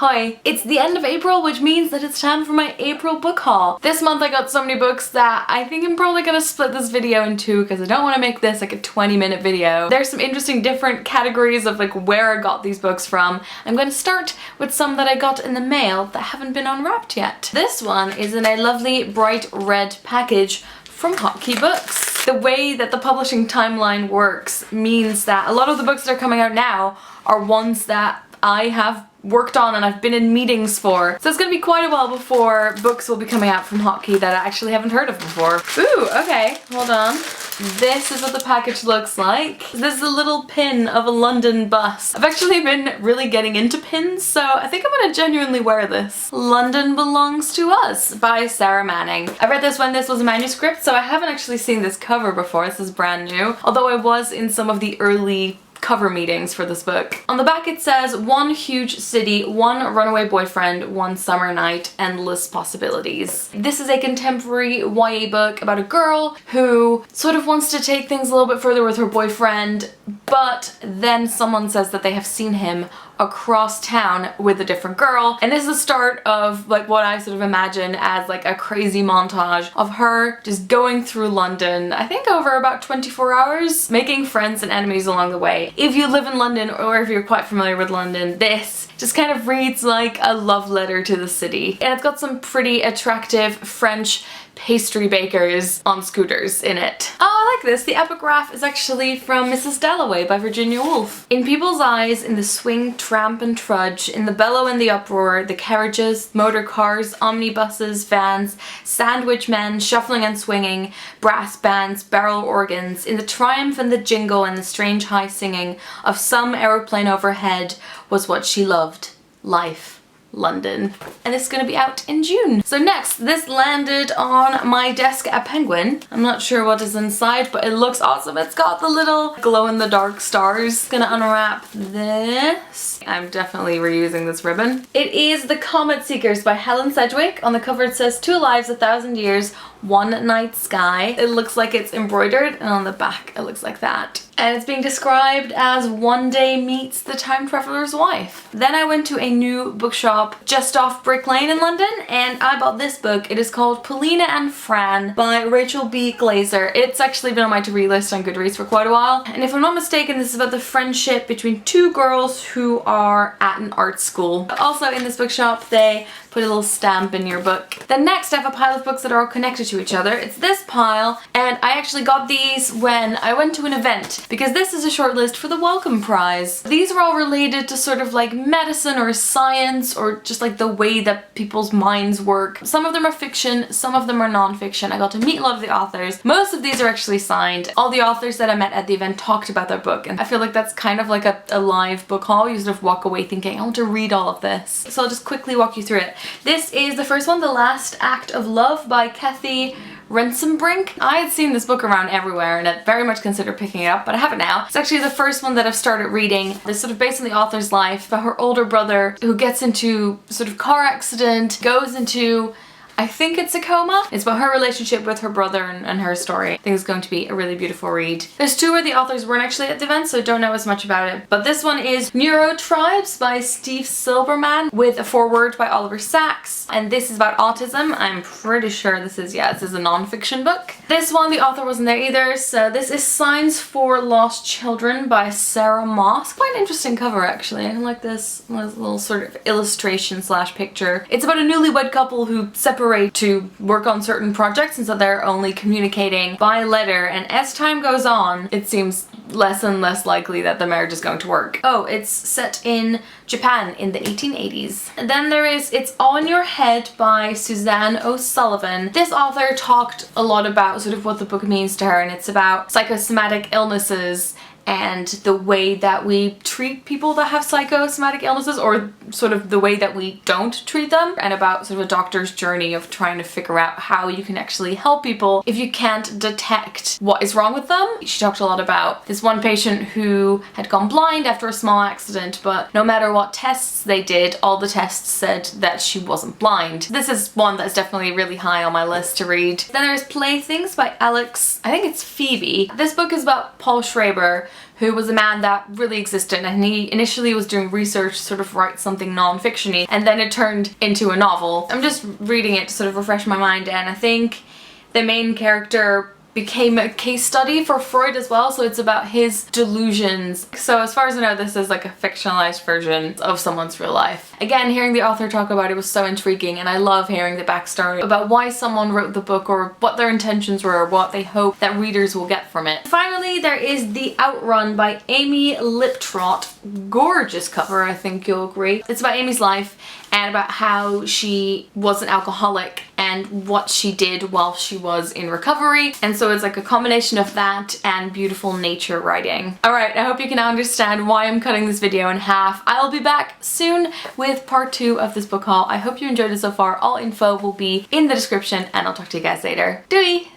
Hi, it's the end of April, which means that it's time for my April book haul. This month I got so many books that I think I'm probably gonna split this video in two because I don't want to make this like a 20-minute video. There's some interesting different categories of like where I got these books from. I'm gonna start with some that I got in the mail that haven't been unwrapped yet. This one is in a lovely bright red package from Hotkey Books. The way that the publishing timeline works means that a lot of the books that are coming out now are ones that I have worked on and I've been in meetings for. So it's gonna be quite a while before books will be coming out from Hotkey that I actually haven't heard of before. Ooh, okay, hold on. This is what the package looks like. This is a little pin of a London bus. I've actually been really getting into pins, so I think I'm gonna genuinely wear this. London Belongs to Us by Sarra Manning. I read this when this was a manuscript, so I haven't actually seen this cover before. This is brand new, although I was in some of the early cover meetings for this book. On the back it says, one huge city, one runaway boyfriend, one summer night, endless possibilities. This is a contemporary YA book about a girl who sort of wants to take things a little bit further with her boyfriend, but then someone says that they have seen him across town with a different girl, and this is the start of like what I sort of imagine as like a crazy montage of her just going through London, I think over about 24 hours, making friends and enemies along the way. If you live in London or if you're quite familiar with London, this just kind of reads like a love letter to the city. And it's got some pretty attractive French pastry bakers on scooters in it. Oh, I like this. The epigraph is actually from Mrs. Dalloway by Virginia Woolf. In people's eyes, in the swing, tramp and trudge, in the bellow and the uproar, the carriages, motor cars, omnibuses, vans, sandwich men, shuffling and swinging, brass bands, barrel organs, in the triumph and the jingle and the strange high singing of some aeroplane overhead was what she loved. Life. London. And it's gonna be out in June. So next, this landed on my desk at Penguin. I'm not sure what is inside, but it looks awesome. It's got the little glow-in-the-dark stars. Gonna unwrap this. I'm definitely reusing this ribbon. It is The Comet Seekers by Helen Sedgwick. On the cover it says, 2 lives, 1,000 years, one night sky. It looks like it's embroidered, and on the back it looks like that. And it's being described as One Day Meets the Time Traveler's Wife. Then I went to a new bookshop just off Brick Lane in London, and I bought this book. It is called Paulina and Fran by Rachel B. Glaser. It's actually been on my to-read list on Goodreads for quite a while, and if I'm not mistaken, this is about the friendship between 2 girls who are at an art school. Also in this bookshop, they put a little stamp in your book. Then next I have a pile of books that are all connected to each other. It's this pile, and I actually got these when I went to an event because this is a shortlist for the Wellcome Prize. These are all related to sort of like medicine or science or just like the way that people's minds work. Some of them are fiction, some of them are non-fiction. I got to meet a lot of the authors. Most of these are actually signed. All the authors that I met at the event talked about their book, and I feel like that's kind of like a live book haul. You sort of walk away thinking, I want to read all of this. So I'll just quickly walk you through it. This is the first one, The Last Act of Love by Cathy, Rentzenbrink. I had seen this book around everywhere and I'd very much considered picking it up, but I have it now. It's actually the first one that I've started reading. It's sort of based on the author's life about her older brother who gets into sort of car accident, goes into, I think it's a coma. It's about her relationship with her brother and her story. I think it's going to be a really beautiful read. There's 2 where the authors weren't actually at the event, so I don't know as much about it. But this one is Neurotribes by Steve Silberman with a foreword by Oliver Sacks. And this is about autism. I'm pretty sure this is a non-fiction book. This one, the author wasn't there either, so this is Signs for Lost Children by Sarra Moss. Quite an interesting cover actually. I like this little sort of illustration slash picture. It's about a newlywed couple who separate to work on certain projects, and so they're only communicating by letter, and as time goes on it seems less and less likely that the marriage is going to work. Oh, it's set in Japan in the 1880s. And then there is It's All in Your Head by Suzanne O'Sullivan. This author talked a lot about sort of what the book means to her, and it's about psychosomatic illnesses and the way that we treat people that have psychosomatic illnesses, or sort of the way that we don't treat them, and about sort of a doctor's journey of trying to figure out how you can actually help people if you can't detect what is wrong with them. She talked a lot about this one patient who had gone blind after a small accident, but no matter what tests they did, all the tests said that she wasn't blind. This is one that's definitely really high on my list to read. Then there's Playthings by Alex, I think it's Pheby. This book is about Paul Schreiber, who was a man that really existed, and he initially was doing research to sort of write something non-fiction-y, and then it turned into a novel. I'm just reading it to sort of refresh my mind, and I think the main character became a case study for Freud as well, so it's about his delusions. So as far as I know, this is like a fictionalized version of someone's real life. Again, hearing the author talk about it was so intriguing, and I love hearing the backstory about why someone wrote the book or what their intentions were or what they hope that readers will get from it. Finally, there is The Outrun by Amy Liptrot. Gorgeous cover, I think you'll agree. It's about Amy's life and about how she was an alcoholic and what she did while she was in recovery. And so it's like a combination of that and beautiful nature writing. Alright, I hope you can understand why I'm cutting this video in half. I'll be back soon with part 2 of this book haul. I hope you enjoyed it so far. All info will be in the description, and I'll talk to you guys later. Doei!